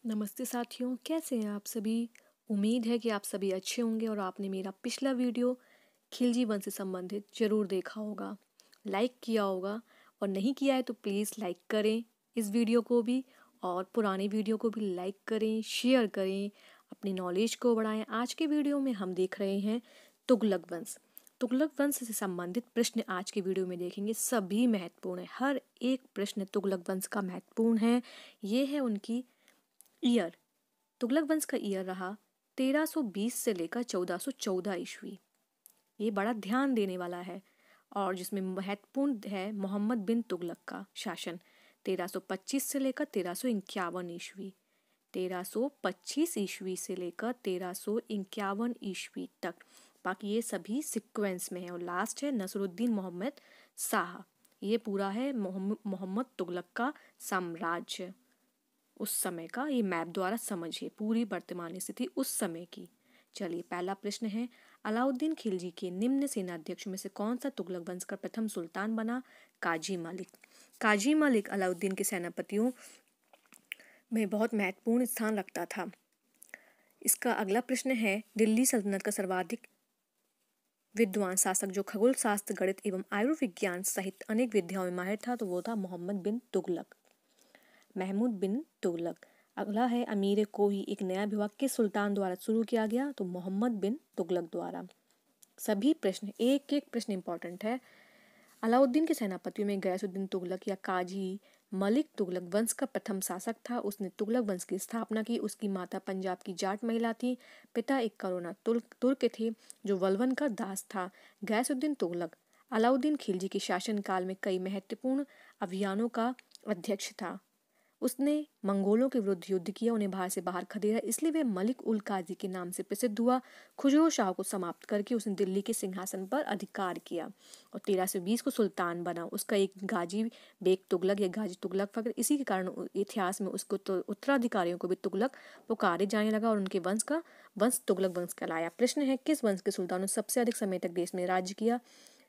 नमस्ते साथियों, कैसे हैं आप सभी। उम्मीद है कि आप सभी अच्छे होंगे और आपने मेरा पिछला वीडियो खिलजी वन से संबंधित जरूर देखा होगा, लाइक किया होगा। और नहीं किया है तो प्लीज़ लाइक करें इस वीडियो को भी, और पुराने वीडियो को भी लाइक करें, शेयर करें, अपनी नॉलेज को बढ़ाएं। आज के वीडियो में हम देख रहे हैं तुगलक वंश। तुगलक वंश से संबंधित प्रश्न आज के वीडियो में देखेंगे। सभी महत्वपूर्ण है, हर एक प्रश्न तुगलक वंश का महत्वपूर्ण है। ये है उनकी ईयर। तुगलक वंश का ईयर रहा 1320 से लेकर 1414 ईस्वी। ये बड़ा ध्यान देने वाला है, और जिसमें महत्वपूर्ण है मोहम्मद बिन तुगलक का शासन 1325 से लेकर 1351 ईस्वी। 1325 ईस्वी से लेकर 1351 ईस्वी तक। बाकी ये सभी सीक्वेंस में है, और लास्ट है नसरुद्दीन मोहम्मद शाह। ये पूरा है मोहम्मद तुगलक का साम्राज्य। उस समय का ये मैप द्वारा समझिए पूरी वर्तमान स्थिति उस समय की। चलिए, पहला प्रश्न है, अलाउद्दीन खिलजी के निम्न सेनाध्यक्ष में से कौन सा तुगलक वंश का प्रथम सुल्तान बना? काजी मलिक। काजी मलिक अलाउद्दीन के सेनापतियों में बहुत महत्वपूर्ण स्थान रखता था। इसका अगला प्रश्न है, दिल्ली सल्तनत का सर्वाधिक विद्वान शासक जो खगोल शास्त्र, गणित एवं आयुर्विज्ञान सहित अनेक विद्याओं में माहिर था, तो वो था मोहम्मद बिन तुगलक, महमूद बिन तुगलक। अगला है, अमीर कोही एक नया विभाग किस सुल्तान द्वारा शुरू किया गया? तो मोहम्मद बिन तुगलक द्वारा। सभी प्रश्न, एक एक प्रश्न इंपॉर्टेंट है। अलाउद्दीन के सेनापतियों में गयासुद्दीन तुगलक या काजी मलिक तुगलक वंश का प्रथम शासक था। उसने तुगलक वंश की स्थापना की। उसकी माता पंजाब की जाट महिला थी। पिता एक करोना तुर्क थे जो वलवन का दास था। गयासुद्दीन तुगलक अलाउद्दीन खिलजी के शासनकाल में कई महत्वपूर्ण अभियानों का अध्यक्ष था। उसने मंगोलों के विरुद्ध युद्ध किया, उन्हें भारत से बाहर खदेड़ा, इसलिए वह मलिक उल काजी के नाम से प्रसिद्ध हुआ। खुजरो शाह को समाप्त करके उसने दिल्ली के सिंहासन पर अधिकार किया और 1320 को सुल्तान बना। उसका एक गाजी बेग तुगलक या गाजी तुगलक फकर, इसी के कारण इतिहास में उसको तो उत्तराधिकारियों को भी तुगलक पुकारे जाने लगा और उनके वंश तुगलक वंश कहलाया। प्रश्न है, किस वंश के सुल्तानों ने सबसे अधिक समय तक देश में राज्य किया?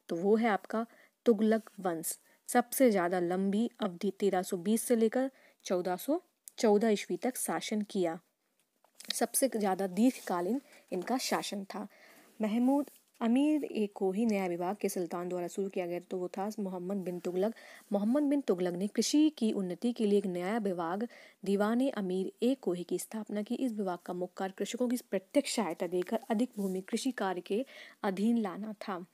तो वो है आपका तुगलक वंश। सबसे ज्यादा लंबी अवधि 1320 से लेकर 1414 ईस्वी तक शासन किया। सबसे ज्यादा दीर्घकालीन इनका शासन था। महमूद अमीर एक को ही नया विभाग के सुल्तान द्वारा शुरू किया गया, तो वो था मोहम्मद बिन तुगलक। मोहम्मद बिन तुगलक ने कृषि की उन्नति के लिए एक नया विभाग दीवाने अमीर एक कोही की स्थापना की। इस विभाग का मुख्य कार्य कृषकों की प्रत्यक्ष सहायता देकर अधिक भूमि कृषि कार्य के अधीन लाना था।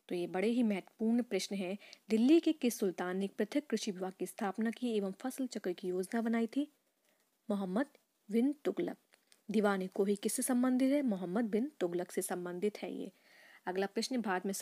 तो ये बड़े ही महत्वपूर्ण प्रश्न है। दिल्ली के किस सुल्तान ने एक पृथक कृषि विभाग की स्थापना की एवं फसल चक्र की योजना बनाई थी? मोहम्मद बिन तुगलक। दीवाने कोही किससे संबंधित है? मोहम्मद बिन तुगलक से संबंधित है ये। अगला प्रश्न, भारत में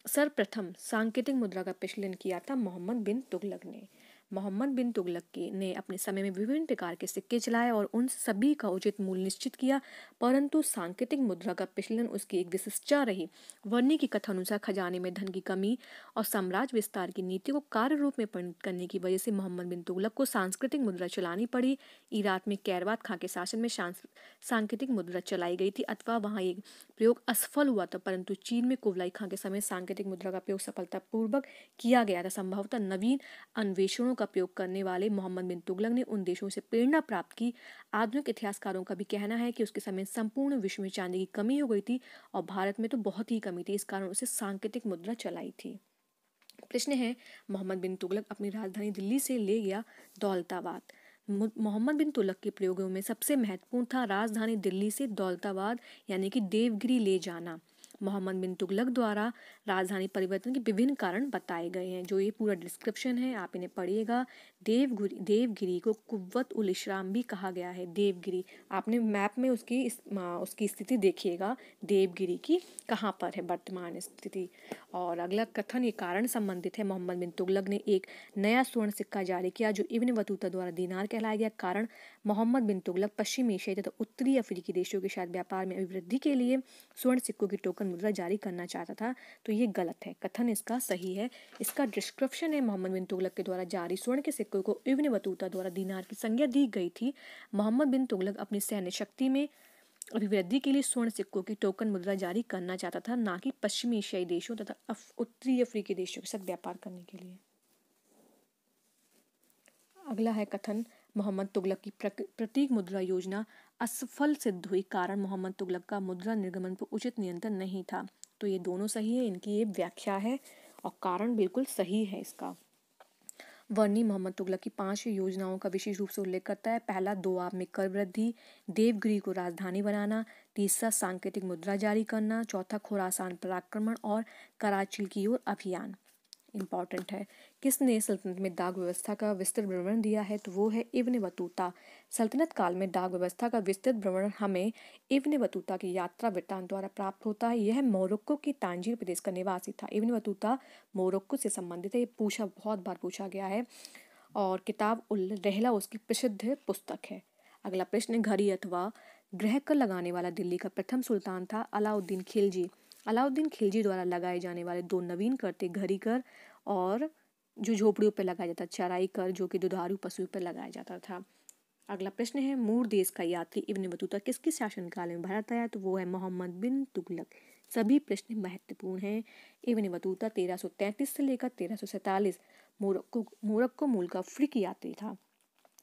सर्वप्रथम सांकेतिक मुद्रा का प्रचलन किया था मोहम्मद बिन तुगलक ने। मोहम्मद बिन तुगलक ने अपने समय में विभिन्न प्रकार के सिक्के चलाए और उन सभी का उचित मूल्य निश्चित किया, परंतु सांकेतिक मुद्रा का प्रचलन उसकी एक विशिष्टता रही। वर्णी की कथा अनुसार खजाने में धन की कमी और साम्राज्य विस्तार की नीति को कार्य रूप में परिणत करने की वजह से मोहम्मद बिन तुगलक को सांस्कृतिक मुद्रा चलानी पड़ी। इराक में कैरवात खां के शासन में सांकेतिक मुद्रा चलाई गई थी, अथवा वहां एक प्रयोग असफल हुआ था, परंतु चीन में कुबलाई खां के समय सांकेतिक मुद्रा का प्रयोग सफलतापूर्वक किया गया था। संभवतः नवीन अन्वेषणों का प्रयोग करने वाले मोहम्मद बिन तुगलक ने उन देशों से प्रेरणा प्राप्त की। आधुनिक इतिहासकारों का भी कहना है कि उसके समय संपूर्ण विश्व में चांदी की कमी हो गई थी और भारत में तो बहुत ही कमी थी, इस कारण उसे सांकेतिक मुद्रा चलाई थी। प्रश्न है, मोहम्मद बिन तुगलक अपनी राजधानी दिल्ली से ले गया दौलताबाद। मोहम्मद बिन तुगलक के प्रयोगों में सबसे महत्वपूर्ण था राजधानी दिल्ली से दौलताबाद यानी कि देवगिरी ले जाना। मोहम्मद बिन तुगलक द्वारा राजधानी परिवर्तन के विभिन्न कारण बताए गए हैं, जो ये पूरा डिस्क्रिप्शन है, आप इन्हें पढ़िएगा। देवगिरी को कुव्वत उल इशराम भी कहा गया है। देवगिरी, आपने मैप में उसकी स्थिति देखिएगा, देवगिरी की कहाँ पर है वर्तमान स्थिति। और अगला कथन, ये कारण संबंधित है। मोहम्मद बिन तुगलक ने एक नया स्वर्ण सिक्का जारी किया जो इब्न बतूता द्वारा दीनार कहलाया गया। कारण, मोहम्मद बिन तुगलक पश्चिमी एशियाई तथा उत्तरी अफ्रीकी देशों के साथ व्यापार में अभिवृद्धि के लिए स्वर्ण सिक्कों की टोकन मुद्रा जारी करना चाहता था। तो ये गलत है, कथन इसका सही है। इसका डिस्क्रिप्शन है, मोहम्मद बिन तुगलक के द्वारा जारी स्वर्ण के सिक्कों को इब्न बतूता द्वारा दीनार की संज्ञा दी गई थी। मोहम्मद बिन तुगलक अपनी सैन्य शक्ति में अभिवृद्धि के लिए स्वर्ण सिक्कों की टोकन मुद्रा जारी करना चाहता था, ना कि पश्चिमी एशियाई देशों तथा उत्तरी अफ्रीकी देशों के साथ व्यापार करने के लिए। अगला है कथन, मोहम्मद तुगलक की प्रतीक मुद्रा योजना असफल सिद्ध हुई, कारण मोहम्मद तुगलक का मुद्रा निर्गमन पर उचित नियंत्रण नहीं था। तो ये दोनों सही है, इनकी ये व्याख्या है और कारण बिल्कुल सही है इसका। वर्णी मोहम्मद तुगलक की 5 योजनाओं का विशेष रूप से उल्लेख करता है। पहला, दोआब में कर वृद्धि, देवगिरी को राजधानी बनाना। तीसरा, सांकेतिक मुद्रा जारी करना। चौथा, खुरासान पर आक्रमण और कराची की ओर अभियान। इम्पॉर्टेंट है। किसने सल्तनत में डाक व्यवस्था का विस्तृत विवरण दिया है? तो वो है इब्न बतूता। सल्तनत काल में डाक व्यवस्था का विस्तृत विवरण हमें इब्न बतूता की यात्रा वृत्तांत द्वारा प्राप्त होता है। यह मोरक्को की तांजीर प्रदेश का निवासी था। इब्न बतूता मोरक्को से संबंधित है, ये बहुत बार पूछा गया है। और किताब उल रहला उसकी प्रसिद्ध पुस्तक है। अगला प्रश्न, घड़ी अथवा ग्रह कर लगाने वाला दिल्ली का प्रथम सुल्तान था अलाउद्दीन खिलजी। अलाउद्दीन खिलजी द्वारा लगाए जाने वाले 2 नवीन कर थे घड़ी कर और जो झोपड़ियों पर लगाया जाता, चराई कर जो कि दुधारू पशुओं पर लगाया जाता था। अगला प्रश्न है, मूर देश का यात्री इब्न बतूता किसके शासनकाल में भारत आया? तो वो है मोहम्मद बिन तुगलक। सभी प्रश्न महत्वपूर्ण हैं। इब्न बतूता 1333 से लेकर 1347 मोरक्को मूल का अफ्रीकी यात्री था।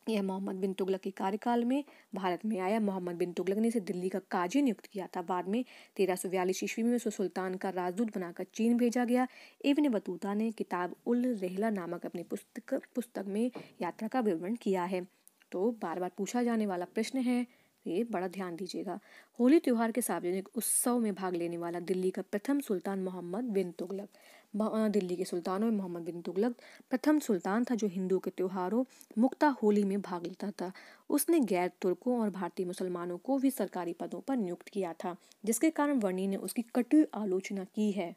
यह मोहम्मद बिन तुगलक के कार्यकाल में भारत में आया। मोहम्मद बिन तुगलक ने इसे दिल्ली का काजी नियुक्त किया था। बाद में 1342 ईस्वी में उसे सुल्तान का राजदूत बनाकर चीन भेजा गया। इब्न बतूता ने किताब उल रहला नामक अपनी पुस्तक में यात्रा का विवरण किया है। तो बार बार पूछा जाने वाला प्रश्न है, ये बड़ा ध्यान दीजिएगा। होली त्योहार के सार्वजनिक उत्सव में भाग लेने वाला दिल्ली का प्रथम सुल्तान मोहम्मद बिन तुगलक। दिल्ली के सुल्तानों में मोहम्मद बिन तुगलक प्रथम सुल्तान था जो हिंदुओं के त्योहारों मुक्ता होली में भाग लेता था। उसने गैर तुर्कों और भारतीय मुसलमानों को भी सरकारी पदों पर नियुक्त किया था, जिसके कारण वर्णी ने उसकी कटु आलोचना की है।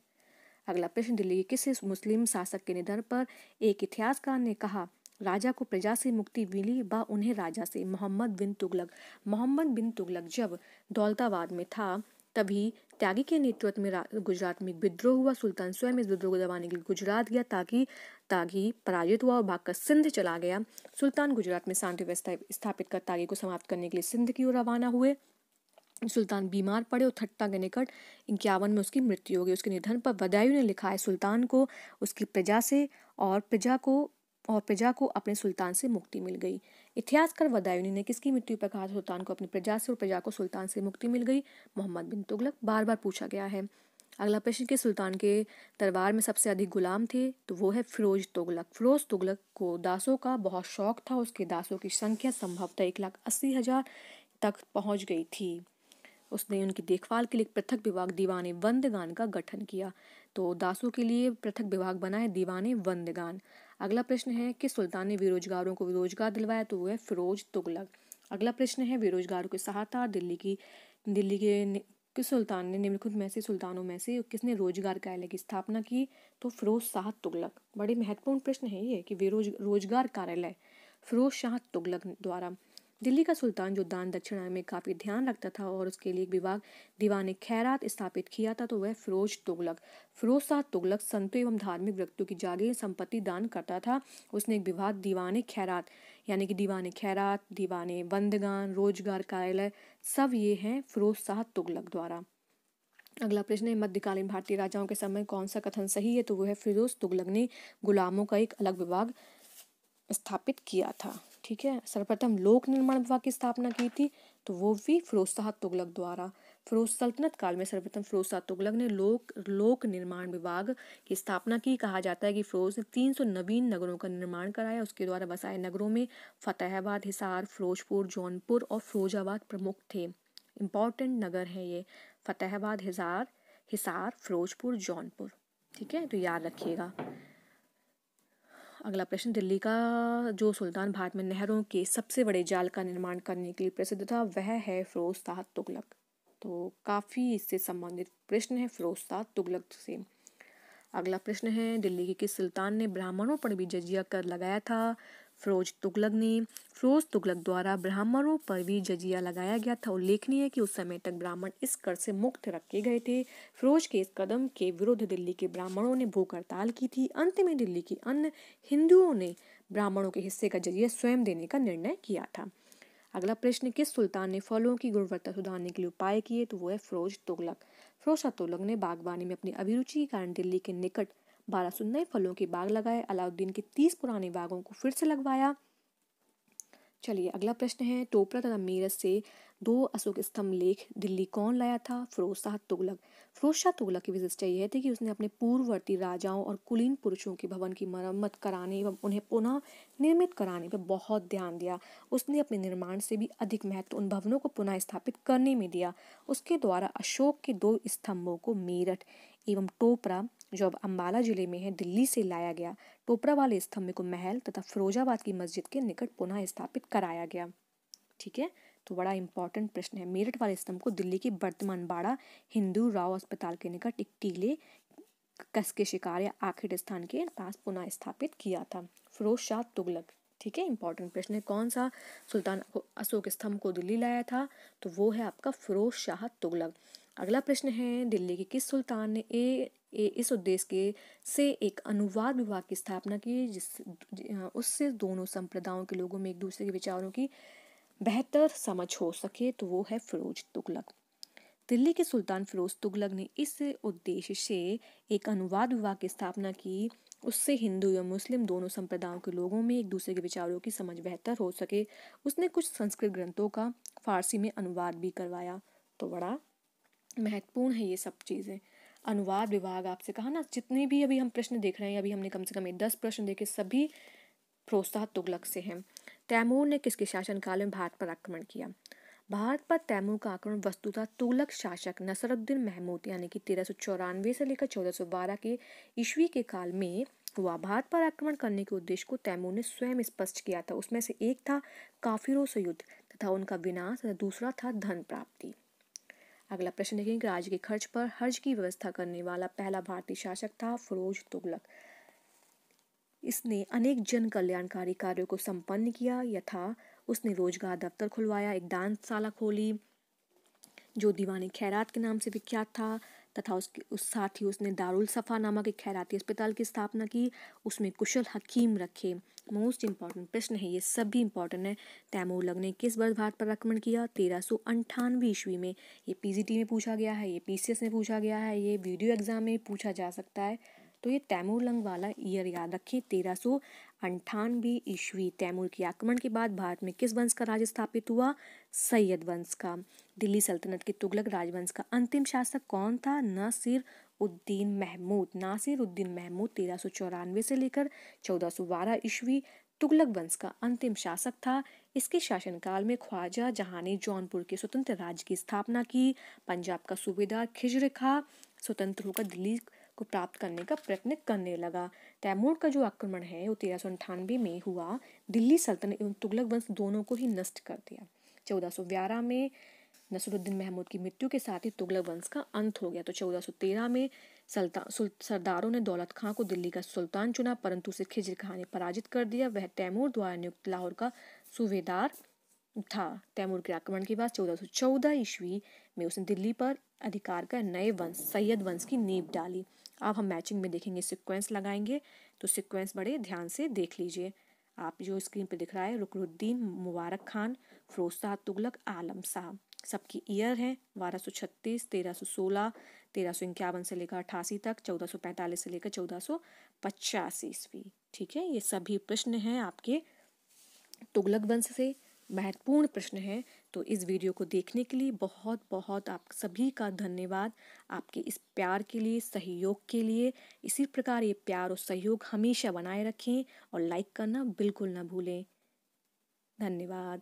अगला प्रश्न, दिल्ली के किस मुस्लिम शासक के निधन पर एक इतिहासकार ने कहा राजा को प्रजा से मुक्ति मिली व उन्हें राजा से? मोहम्मद बिन तुगलक। मोहम्मद बिन तुगलक जब दौलताबाद में था तभी त्यागी के नेतृत्व में गुजरात में विद्रोह हुआ। सुल्तान स्वयं इस विद्रोह को दबाने के लिए गुजरात गया, ताकि पराजित हुआ और भागकर सिंध चला गया। सुल्तान गुजरात में शांति व्यवस्था स्थापित कर तागी को समाप्त करने के लिए सिंध की ओर रवाना हुए। सुल्तान बीमार पड़े और ठट्टा के निकट 51 में उसकी मृत्यु हो गई। उसके निधन पर बदायूं ने लिखा है, सुल्तान को उसकी प्रजा से और प्रजा को अपने सुल्तान से मुक्ति मिल गई। इतिहासकार बदायूं ने किसकी मृत्यु पर कहा, सुल्तान को अपनी प्रजा से और प्रजा को सुल्तान से मुक्ति मिल गई? मोहम्मद बिन तुगलक। बार बार पूछा गया है। अगला प्रश्न, के सुल्तान के दरबार में सबसे अधिक गुलाम थे? तो वो है फिरोज तुगलक। फिरोज तुगलक को दासों का बहुत शौक था। उसके दासों की संख्या संभवतः 1,80,000 तक पहुंच गई थी। उसने उनकी देखभाल के लिए पृथक विभाग दीवाने बंदगान का गठन किया। तो दासों के लिए पृथक विभाग बना है दीवाने बंदगान। अगला प्रश्न है कि सुल्तान ने बेरोजगारों को रोजगार दिलवाया? तो वो है फिरोज तुगलक। अगला प्रश्न है, बेरोजगारों की सहायता दिल्ली के किस सुल्तान ने निम्नलिखित में से सुल्तानों में से किसने रोजगार कार्यालय की स्थापना की? तो फिरोज शाह तुगलक। बड़े महत्वपूर्ण प्रश्न है ये कि रोजगार कार्यालय फिरोज शाह तुगलक द्वारा। दिल्ली का सुल्तान जो दान दक्षिणा में काफ़ी ध्यान रखता था और उसके लिए एक विभाग दीवाने खैरात स्थापित किया था, तो वह फिरोज तुगलक। फिरोज शाह तुगलक संतों एवं धार्मिक व्यक्तियों की जागीर संपत्ति दान करता था। उसने एक विभाग दीवाने खैरात यानी कि दीवाने खैरात, दीवाने बंदगान, रोजगार कार्यालय, सब ये हैं फिरोज शाह तुगलक द्वारा। अगला प्रश्न है, मध्यकालीन भारतीय राजाओं के समय कौन सा कथन सही है? तो वह है फिरोज तुगलक ने गुलामों का एक अलग विभाग स्थापित किया था। ठीक है। सर्वप्रथम लोक निर्माण विभाग की स्थापना की थी, तो वो भी फिरोज शाह तुगलक द्वारा। फिरोज सल्तनत काल में सर्वप्रथम फिरोज शाह तुगलक ने लोक निर्माण विभाग की स्थापना की। कहा जाता है कि फिरोज ने 300 नवीन नगरों का निर्माण कराया। उसके द्वारा बसाए नगरों में फतेहाबाद, हिसार, फिरोजपुर, जौनपुर और फिरोजाबाद प्रमुख थे। इंपॉर्टेंट नगर है ये, फतेहाबाद, हिसार, फिरोजपुर, जौनपुर। ठीक है, तो याद रखिएगा। अगला प्रश्न, दिल्ली का जो सुल्तान भारत में नहरों के सबसे बड़े जाल का निर्माण करने के लिए प्रसिद्ध था, वह है फिरोज शाह तुगलक। तो काफ़ी इससे संबंधित प्रश्न है फिरोज शाह तुगलक से। अगला प्रश्न है, दिल्ली के किस सुल्तान ने ब्राह्मणों पर भी जजिया कर लगाया था? फिरोज तुगलक ने। फिरोज तुगलक द्वारा ब्राह्मणों पर भी जजिया लगाया गया था। उल्लेखनीय है कि उस समय तक ब्राह्मण इस कर से मुक्त रखे गए थे। फिरोज के इस कदम के विरुद्ध दिल्ली के ब्राह्मणों ने भूख हड़ताल की थी। अंत में दिल्ली के अन्य हिंदुओं ने ब्राह्मणों के हिस्से का जजिया स्वयं देने का निर्णय किया था। अगला प्रश्न, किस सुल्तान ने फलों की गुणवत्ता सुधारने के लिए उपाय किए? तो वो है फिरोज तुगलक। फिरोज शाह तुगलक ने बागवानी में अपनी अभिरुचि के कारण दिल्ली के निकट 1200 नए फलों के बाग लगाए। अलाउद्दीन के 30 पुराने बागों को फिर से लगवाया। चलिए अगला प्रश्न है, टोपरा तथा मेरठ से 2 अशोक स्तंभ लेख दिल्ली कौन लाया था? फिरोज शाह तुगलक। फिरोज शाह तुगलक की विशेषता यह थी कि उसने अपने पूर्ववर्ती राजाओं और कुलीन पुरुषों के भवन की मरम्मत कराने एवं उन्हें पुनः निर्मित कराने पर बहुत ध्यान दिया। उसने अपने निर्माण से भी अधिक महत्व उन भवनों को पुनः स्थापित करने में दिया। उसके द्वारा अशोक के 2 स्तंभों को मेरठ एवं टोपरा, जो अब अम्बाला जिले में है, दिल्ली से लाया गया। टोपरा वाले स्तंभ को महल तथा फिरोजाबाद की मस्जिद के निकट पुनः स्थापित कराया गया। ठीक है, तो बड़ा इंपॉर्टेंट प्रश्न है। मेरठ वाले स्तंभ को दिल्ली के वर्तमान बाड़ा हिंदू राव अस्पताल के निकट एक टीले कस के शिकार या आखिर स्थान के पास पुनः स्थापित किया था। फिरोज शाह तुगलक। ठीक है, इंपॉर्टेंट प्रश्न है। कौन सा सुल्तान अशोक स्तंभ को दिल्ली लाया था? तो वो है आपका फिरोज शाह तुगलक। अगला प्रश्न है, दिल्ली के किस सुल्तान ने इस उद्देश्य के से एक अनुवाद विभाग की स्थापना की उससे दोनों संप्रदायों के लोगों में एक दूसरे के विचारों की बेहतर समझ हो सके? तो वो है फिरोज तुगलक। दिल्ली के सुल्तान फिरोज तुगलक ने इस उद्देश्य से एक अनुवाद विभाग की स्थापना की उससे हिंदू एवं मुस्लिम दोनों संप्रदायों के लोगों में एक दूसरे के विचारों की समझ बेहतर हो सके। उसने कुछ संस्कृत ग्रंथों का फारसी में अनुवाद भी करवाया। तो बड़ा महत्वपूर्ण है ये सब चीज़ें। अनुवाद विभाग आपसे कहा ना, जितने भी अभी हम प्रश्न देख रहे हैं, अभी हमने कम से कम 10 प्रश्न देखे, सभी फिरोज शाह तुगलक से हैं। तैमूर ने किसके शासनकाल में भारत पर आक्रमण किया? भारत पर तैमूर का आक्रमण वस्तुतः तुगलक शासक नसरुद्दीन महमूद यानी कि 1394 से लेकर 1412 के ईस्वी के काल में हुआ। भारत पर आक्रमण करने के उद्देश्य को तैमूर ने स्वयं स्पष्ट किया था। उसमें से एक था काफिरों से युद्ध तथा उनका विनाश तथा दूसरा था धन प्राप्ति। अगला प्रश्न देखेंगे, राज्य के खर्च पर हर्ज की व्यवस्था करने वाला पहला भारतीय शासक था फिरोज तुगलक। इसने अनेक जन कल्याणकारी कार्यों को संपन्न किया। यथा उसने रोजगार दफ्तर खुलवाया, एक दानशाला खोली जो दीवानी खैरात के नाम से विख्यात था, तथा उस साथ ही उसने दारुल सफ़ा नामक एक खैराती अस्पताल की स्थापना की। उसमें कुशल हकीम रखे। मोस्ट इंपॉर्टेंट प्रश्न है, ये सभी इंपॉर्टेंट है। तैमूर ने किस वर्ष भारत पर आक्रमण किया? 1398 ईस्वी में। ये पीजीटी में पूछा गया है, ये पीसीएस में पूछा गया है, ये वीडियो एग्जाम में पूछा जा सकता है। तो ये तैमूर लंग वाला ईयर याद रखें, 1398 ईस्वी। तैमूर के आक्रमण के बाद भारत में किस वंश का राज स्थापित हुआ? सैयद वंश का। दिल्ली सल्तनत के तुगलक राजवंश का अंतिम शासक कौन था? नासिर उद्दीन महमूद। नासिर उद्दीन महमूद 1394 से लेकर 1412 ईस्वी तुगलक वंश का अंतिम शासक था। इसके शासनकाल में ख्वाजा जहां ने जौनपुर के स्वतंत्र राज्य की स्थापना की। पंजाब का सूबेदार खिजर खां स्वतंत्र होकर दिल्ली को प्राप्त करने का प्रयत्न करने लगा। तैमूर का जो आक्रमण है वो 1398 में हुआ। दिल्ली सल्तनत एवं तुगलक वंश दोनों को ही नष्ट कर दिया। 1411 में नसरुद्दीन महमूद की मृत्यु के साथ ही तुगलक वंश का अंत हो गया। तो 1413 में सरदारों ने दौलत खां को दिल्ली का सुल्तान चुना, परंतु उसे खिजर खां ने पराजित कर दिया। वह तैमूर द्वारा नियुक्त लाहौर का सूबेदार था। तैमूर के आक्रमण के बाद 1414 ईस्वी में उसने दिल्ली पर अधिकार का नए वंश सैयद वंश की नींव डाली। अब हम मैचिंग में देखेंगे, सीक्वेंस लगाएंगे, तो सीक्वेंस बड़े ध्यान से देख लीजिए। आप जो स्क्रीन पे दिख रहा है, रुकनुद्दीन, मुबारक खान, फिरोज शाह तुगलक, आलम शाह, सबकी ईयर है 1236, 1316, 1351 से लेकर 88 तक, 1445 से लेकर 1485 ईस्वी। ठीक है, ये सभी प्रश्न हैं आपके तुगलक वंश से, महत्वपूर्ण प्रश्न है। तो इस वीडियो को देखने के लिए बहुत बहुत आप सभी का धन्यवाद। आपके इस प्यार के लिए, सहयोग के लिए। इसी प्रकार ये प्यार और सहयोग हमेशा बनाए रखें और लाइक करना बिल्कुल ना भूलें। धन्यवाद।